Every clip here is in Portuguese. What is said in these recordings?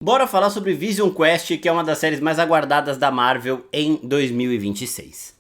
Bora falar sobre Vision Quest, que é uma das séries mais aguardadas da Marvel em 2026.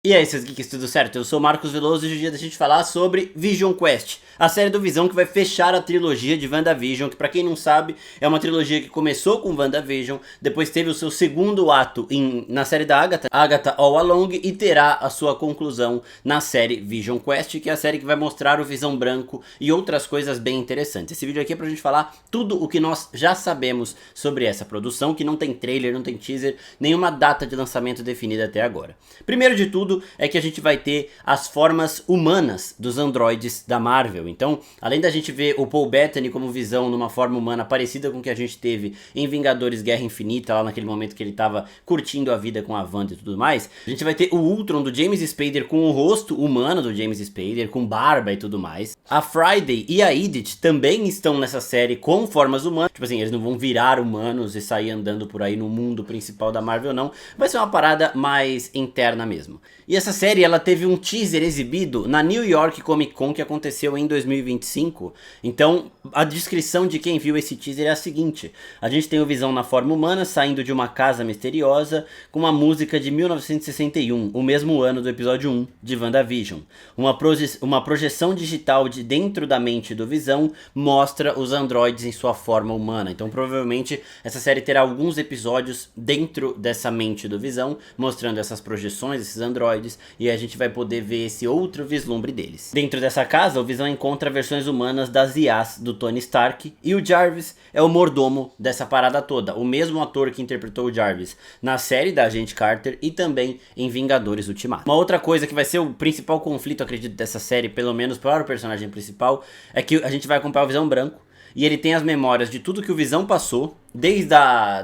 E aí, seus geeks, tudo certo? Eu sou o Marcos Veloso e hoje é dia da gente falar sobre Vision Quest, a série do Visão que vai fechar a trilogia de WandaVision, que pra quem não sabe, é uma trilogia que começou com WandaVision, depois teve o seu segundo ato na série da Agatha All Along, e terá a sua conclusão na série Vision Quest, que é a série que vai mostrar o Visão Branco e outras coisas bem interessantes. Esse vídeo aqui é pra gente falar tudo o que nós já sabemos sobre essa produção, que não tem trailer, não tem teaser, nenhuma data de lançamento definida até agora. Primeiro de tudo, é que a gente vai ter as formas humanas dos androides da Marvel. Então, além da gente ver o Paul Bettany como Visão numa forma humana parecida com o que a gente teve em Vingadores Guerra Infinita, lá naquele momento que ele tava curtindo a vida com a Wanda e tudo mais, a gente vai ter o Ultron do James Spader com o rosto humano do James Spader, com barba e tudo mais. A Friday e a Edith também estão nessa série com formas humanas. Tipo assim, eles não vão virar humanos e sair andando por aí no mundo principal da Marvel, não. Vai ser uma parada mais interna mesmo. E essa série, ela teve um teaser exibido na New York Comic Con, que aconteceu em 2025. Então, a descrição de quem viu esse teaser é a seguinte: a gente tem o Visão na forma humana, saindo de uma casa misteriosa, com uma música de 1961, o mesmo ano do episódio 1 de WandaVision. Uma projeção digital de dentro da mente do Visão mostra os androides em sua forma humana. Então, provavelmente, essa série terá alguns episódios dentro dessa mente do Visão, mostrando essas projeções, esses androides, e a gente vai poder ver esse outro vislumbre deles. Dentro dessa casa, o Visão encontra versões humanas das IAs do Tony Stark, e o Jarvis é o mordomo dessa parada toda, o mesmo ator que interpretou o Jarvis na série da Agente Carter e também em Vingadores Ultimato. Uma outra coisa que vai ser o principal conflito, acredito, dessa série, pelo menos para o personagem principal, é que a gente vai acompanhar o Visão Branco, e ele tem as memórias de tudo que o Visão passou, desde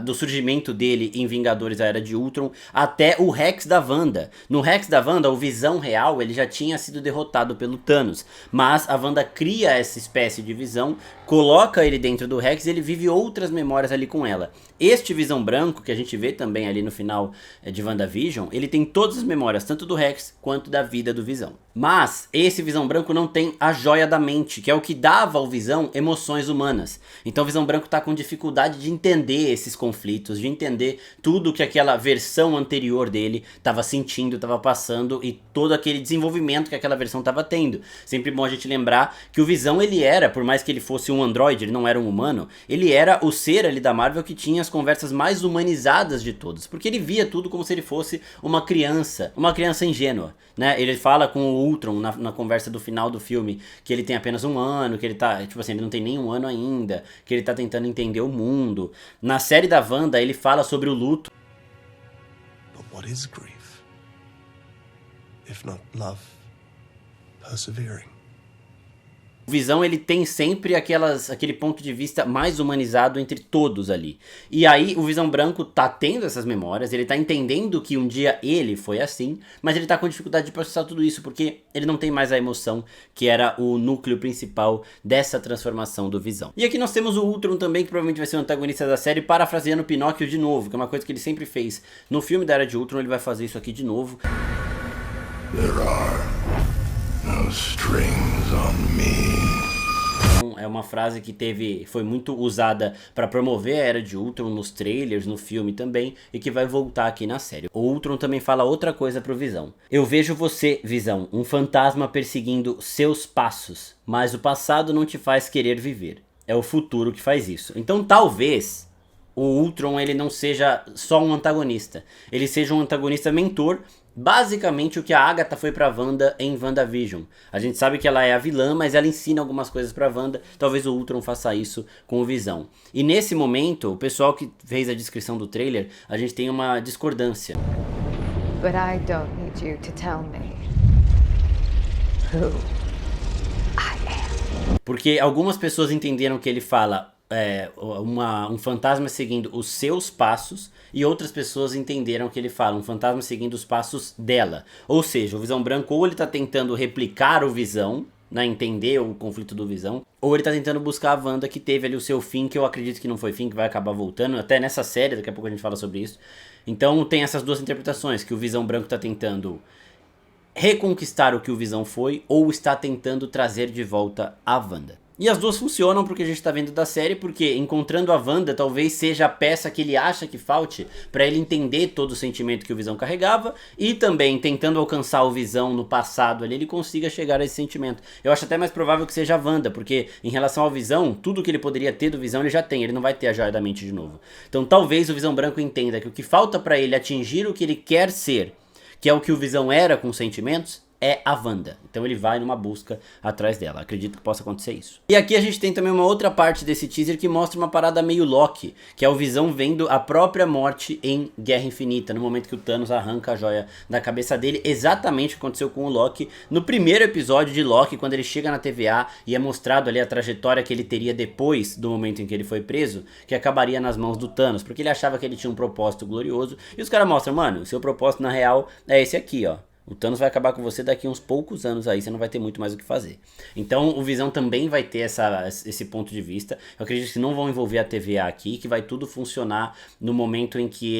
do surgimento dele em Vingadores a Era de Ultron até o Rex da Wanda. No Rex da Wanda, o Visão real, ele já tinha sido derrotado pelo Thanos, mas a Wanda cria essa espécie de Visão, coloca ele dentro do Rex e ele vive outras memórias ali com ela. Este Visão Branco, que a gente vê também ali no final de WandaVision, ele tem todas as memórias, tanto do Rex quanto da vida do Visão. Mas esse Visão Branco não tem a joia da mente, que é o que dava ao Visão emoções humanas. Então o Visão Branco tá com dificuldade de entender esses conflitos, de entender tudo que aquela versão anterior dele estava sentindo, estava passando, e todo aquele desenvolvimento que aquela versão estava tendo. Sempre bom a gente lembrar que o Visão, ele era, por mais que ele fosse um androide, ele não era um humano, ele era o ser ali da Marvel que tinha as conversas mais humanizadas de todos, porque ele via tudo como se ele fosse uma criança ingênua, né? Ele fala com o Ultron na conversa do final do filme que ele tem apenas um ano, que ele tá, tipo assim, ele não tem nem um ano ainda, que ele tá tentando entender o mundo. Na série da Wanda, ele fala sobre o luto. But what is grief? If not love, persevering. O Visão, ele tem sempre aquele ponto de vista mais humanizado entre todos ali. E aí o Visão Branco tá tendo essas memórias, ele tá entendendo que um dia ele foi assim, mas ele tá com dificuldade de processar tudo isso, porque ele não tem mais a emoção que era o núcleo principal dessa transformação do Visão. E aqui nós temos o Ultron também, que provavelmente vai ser o antagonista da série, parafraseando Pinóquio de novo, que é uma coisa que ele sempre fez. No filme da Era de Ultron ele vai fazer isso aqui de novo. There are no strings on me. É uma frase que foi muito usada para promover a Era de Ultron nos trailers, no filme também, e que vai voltar aqui na série. O Ultron também fala outra coisa pro Visão. Eu vejo você, Visão, um fantasma perseguindo seus passos, mas o passado não te faz querer viver. É o futuro que faz isso. Então talvez o Ultron, ele não seja só um antagonista, ele seja um antagonista mentor. Basicamente o que a Agatha foi pra Wanda em WandaVision. A gente sabe que ela é a vilã, mas ela ensina algumas coisas pra Wanda. Talvez o Ultron faça isso com o Visão. E nesse momento, o pessoal que fez a descrição do trailer, a gente tem uma discordância. But I don't need you to tell me who I am. Porque algumas pessoas entenderam que ele fala um fantasma seguindo os seus passos, e outras pessoas entenderam que ele fala um fantasma seguindo os passos dela. Ou seja, o Visão Branco, ou ele tá tentando replicar o Visão, né, entender o conflito do Visão, ou ele tá tentando buscar a Wanda, que teve ali o seu fim, que eu acredito que não foi fim, que vai acabar voltando, até nessa série, daqui a pouco a gente fala sobre isso. Então tem essas duas interpretações, que o Visão Branco tá tentando reconquistar o que o Visão foi, ou está tentando trazer de volta a Wanda. E as duas funcionam porque a gente tá vendo da série, porque encontrando a Wanda talvez seja a peça que ele acha que falte pra ele entender todo o sentimento que o Visão carregava, e também tentando alcançar o Visão no passado ali, ele consiga chegar a esse sentimento. Eu acho até mais provável que seja a Wanda, porque em relação ao Visão, tudo que ele poderia ter do Visão ele já tem, ele não vai ter a Joia da Mente de novo. Então talvez o Visão Branco entenda que o que falta pra ele atingir o que ele quer ser, que é o que o Visão era com sentimentos, é a Wanda. Então ele vai numa busca atrás dela. Acredito que possa acontecer isso. E aqui a gente tem também uma outra parte desse teaser que mostra uma parada meio Loki, que é o Visão vendo a própria morte em Guerra Infinita, no momento que o Thanos arranca a joia da cabeça dele. Exatamente o que aconteceu com o Loki no primeiro episódio de Loki, quando ele chega na TVA e é mostrado ali a trajetória que ele teria depois do momento em que ele foi preso, que acabaria nas mãos do Thanos, porque ele achava que ele tinha um propósito glorioso. E os caras mostram, mano, o seu propósito na real é esse aqui, ó. O Thanos vai acabar com você daqui uns poucos anos aí, você não vai ter muito mais o que fazer. Então o Visão também vai ter esse ponto de vista. Eu acredito que não vão envolver a TVA aqui, que vai tudo funcionar no momento em que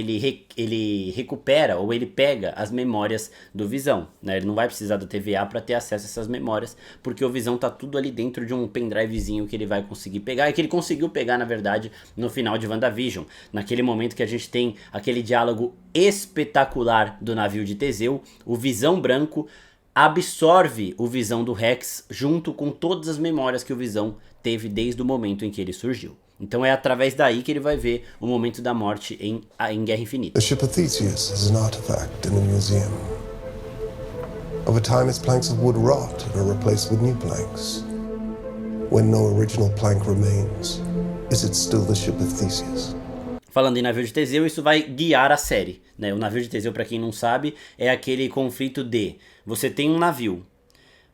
ele recupera ou ele pega as memórias do Visão, né? Ele não vai precisar da TVA para ter acesso a essas memórias, porque o Visão tá tudo ali dentro de um pendrivezinho que ele vai conseguir pegar, e que ele conseguiu pegar, na verdade, no final de WandaVision. Naquele momento que a gente tem aquele diálogo espetacular do navio de Teseu, o Visão Branco absorve o Visão do Rex junto com todas as memórias que o Visão teve desde o momento em que ele surgiu. Então é através daí que ele vai ver o momento da morte em Guerra Infinita. The ship of Theseus is an artifact in a museum. Over time, its planks of wood rot and are replaced with new planks. When no original plank remains, is it still the ship of Theseus? Falando em navio de Teseu, isso vai guiar a série, né? O navio de Teseu, pra quem não sabe, é aquele conflito de você tem um navio.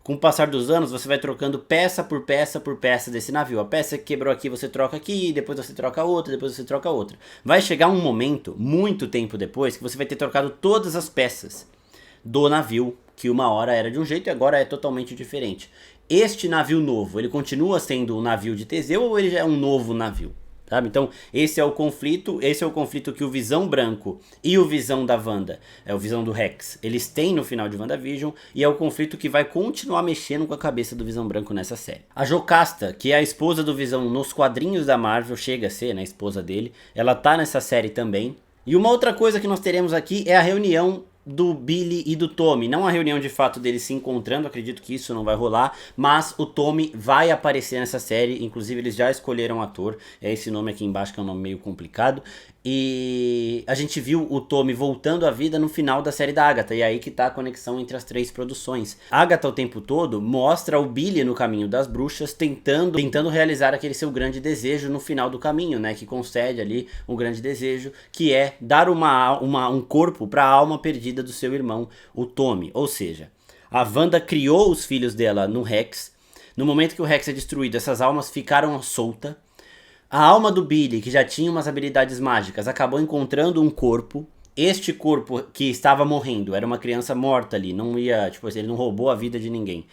Com o passar dos anos, você vai trocando peça por peça por peça desse navio. A peça que quebrou aqui, você troca aqui, depois você troca outra, depois você troca outra. Vai chegar um momento, muito tempo depois, que você vai ter trocado todas as peças do navio, que uma hora era de um jeito e agora é totalmente diferente. Este navio novo, ele continua sendo o navio de Teseu ou ele já é um novo navio? Sabe? Então esse é o conflito que o Visão Branco e o Visão da Wanda, o Visão do Rex, eles têm no final de WandaVision, e é o conflito que vai continuar mexendo com a cabeça do Visão Branco nessa série. A Jocasta, que é a esposa do Visão nos quadrinhos da Marvel, chega a ser, né, a esposa dele, ela tá nessa série também. E uma outra coisa que nós teremos aqui é a reunião do Billy e do Tommy, não a reunião de fato deles se encontrando, acredito que isso não vai rolar, mas o Tommy vai aparecer nessa série, inclusive eles já escolheram um ator, é esse nome aqui embaixo que é um nome meio complicado, e a gente viu o Tommy voltando à vida no final da série da Agatha, e é aí que tá a conexão entre as três produções. A Agatha o tempo todo mostra o Billy no caminho das bruxas, tentando realizar aquele seu grande desejo no final do caminho, né, que concede ali um grande desejo, que é dar um corpo para a alma perdida do seu irmão, o Tommy. Ou seja, a Wanda criou os filhos dela no Rex. No momento que o Rex é destruído, essas almas ficaram soltas. A alma do Billy, que já tinha umas habilidades mágicas, acabou encontrando um corpo. Este corpo que estava morrendo era uma criança morta ali, não ia, tipo assim, ele não roubou a vida de ninguém.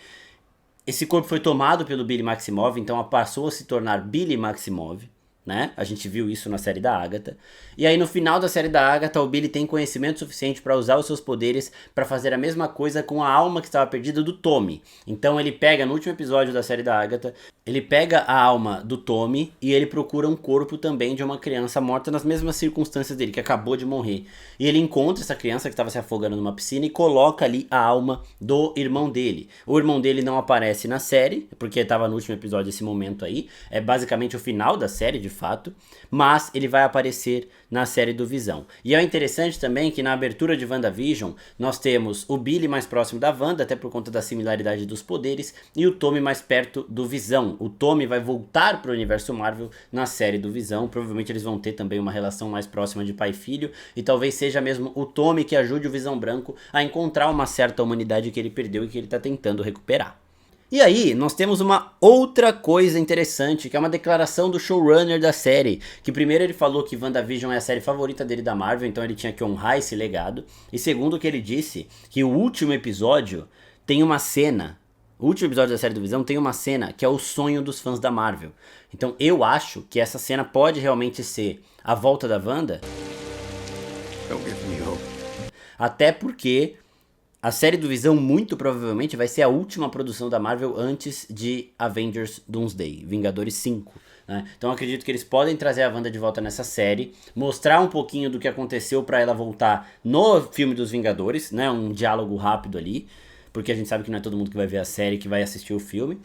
Esse corpo foi tomado pelo Billy Maximoff, então passou a se tornar Billy Maximoff, né? A gente viu isso na série da Agatha. E aí no final da série da Agatha, o Billy tem conhecimento suficiente para usar os seus poderes para fazer a mesma coisa com a alma que estava perdida do Tommy. Então ele pega, no último episódio da série da Agatha, ele pega a alma do Tommy e ele procura um corpo também de uma criança morta nas mesmas circunstâncias dele, que acabou de morrer. E ele encontra essa criança que estava se afogando numa piscina e coloca ali a alma do irmão dele. O irmão dele não aparece na série, porque estava no último episódio esse momento aí. É basicamente o final da série, de fato, mas ele vai aparecer na série do Visão. E é interessante também que na abertura de WandaVision nós temos o Billy mais próximo da Wanda, até por conta da similaridade dos poderes, e o Tommy mais perto do Visão. O Tommy vai voltar para o universo Marvel na série do Visão, provavelmente eles vão ter também uma relação mais próxima de pai e filho, e talvez seja mesmo o Tommy que ajude o Visão Branco a encontrar uma certa humanidade que ele perdeu e que ele está tentando recuperar. E aí, nós temos uma outra coisa interessante, que é uma declaração do showrunner da série, que primeiro ele falou que WandaVision é a série favorita dele da Marvel, então ele tinha que honrar esse legado, e segundo que ele disse, que o último episódio tem uma cena, o último episódio da série do Visão tem uma cena que é o sonho dos fãs da Marvel. Então eu acho que essa cena pode realmente ser a volta da Wanda, Don't give me hope. até porque A série do Visão muito provavelmente vai ser a última produção da Marvel antes de Avengers Doomsday, Vingadores 5. Né? Então acredito que eles podem trazer a Wanda de volta nessa série, mostrar um pouquinho do que aconteceu pra ela voltar no filme dos Vingadores, né? Um diálogo rápido ali, porque a gente sabe que não é todo mundo que vai ver a série que vai assistir o filme.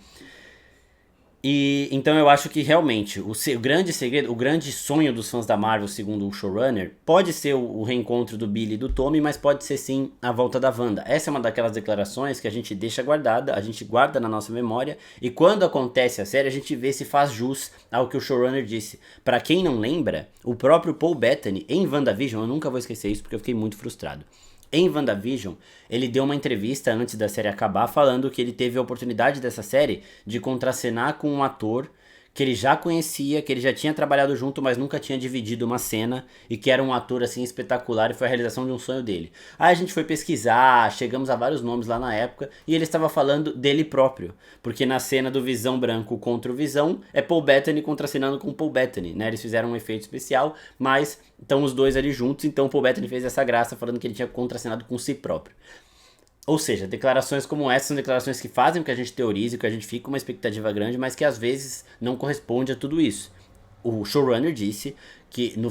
E então eu acho que realmente o grande segredo, o grande sonho dos fãs da Marvel, segundo o showrunner, pode ser o reencontro do Billy e do Tommy, mas pode ser sim a volta da Wanda. Essa é uma daquelas declarações que a gente deixa guardada, a gente guarda na nossa memória, e quando acontece a série a gente vê se faz jus ao que o showrunner disse. Pra quem não lembra, o próprio Paul Bettany em WandaVision, eu nunca vou esquecer isso porque eu fiquei muito frustrado. Em WandaVision, ele deu uma entrevista antes da série acabar falando que ele teve a oportunidade dessa série de contracenar com um ator que ele já conhecia, que ele já tinha trabalhado junto, mas nunca tinha dividido uma cena, e que era um ator assim espetacular e foi a realização de um sonho dele. Aí a gente foi pesquisar, chegamos a vários nomes lá na época, e ele estava falando dele próprio, porque na cena do Visão Branco contra o Visão, é Paul Bettany contracenando com Paul Bettany, né? Eles fizeram um efeito especial, mas estão os dois ali juntos, então Paul Bettany fez essa graça falando que ele tinha contracenado com si próprio. Ou seja, declarações como essa são declarações que fazem com que a gente teorize, que a gente fique com uma expectativa grande, mas que às vezes não corresponde a tudo isso. O showrunner disse que no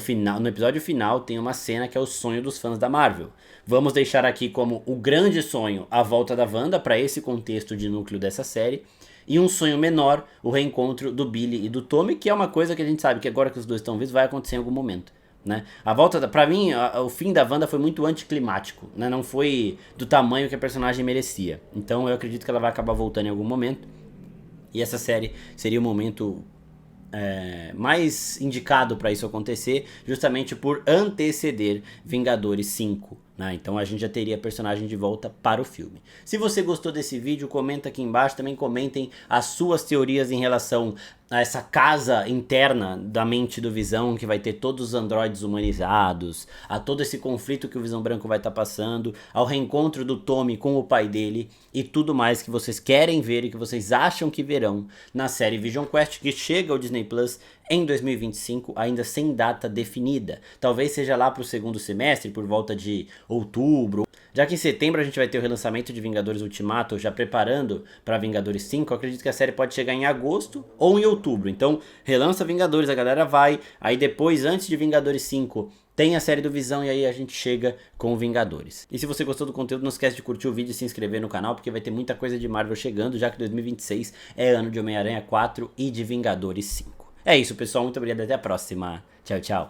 episódio final tem uma cena que é o sonho dos fãs da Marvel. Vamos deixar aqui como o grande sonho a volta da Wanda para esse contexto de núcleo dessa série. E um sonho menor, o reencontro do Billy e do Tommy, que é uma coisa que a gente sabe que agora que os dois estão vivos vai acontecer em algum momento. Né? A volta, pra mim, o fim da Wanda foi muito anticlimático, né? Não foi do tamanho que a personagem merecia. Então eu acredito que ela vai acabar voltando em algum momento. E essa série seria o momento mais indicado para isso acontecer, justamente por anteceder Vingadores 5. Né? Então a gente já teria a personagem de volta para o filme. Se você gostou desse vídeo, comenta aqui embaixo. Também comentem as suas teorias em relação a essa casa interna da mente do Visão, que vai ter todos os androides humanizados, a todo esse conflito que o Visão Branco vai estar passando, ao reencontro do Tommy com o pai dele e tudo mais que vocês querem ver e que vocês acham que verão na série Vision Quest, que chega ao Disney Plus em 2025, ainda sem data definida. Talvez seja lá para o segundo semestre, por volta de outubro. Já que em setembro a gente vai ter o relançamento de Vingadores Ultimato, já preparando para Vingadores 5, eu acredito que a série pode chegar em agosto ou em outubro. Então, relança Vingadores, a galera vai. Aí depois, antes de Vingadores 5, tem a série do Visão e aí a gente chega com o Vingadores. E se você gostou do conteúdo, não esquece de curtir o vídeo e se inscrever no canal, porque vai ter muita coisa de Marvel chegando, já que 2026 é ano de Homem-Aranha 4 e de Vingadores 5. É isso, pessoal. Muito obrigado e até a próxima. Tchau, tchau.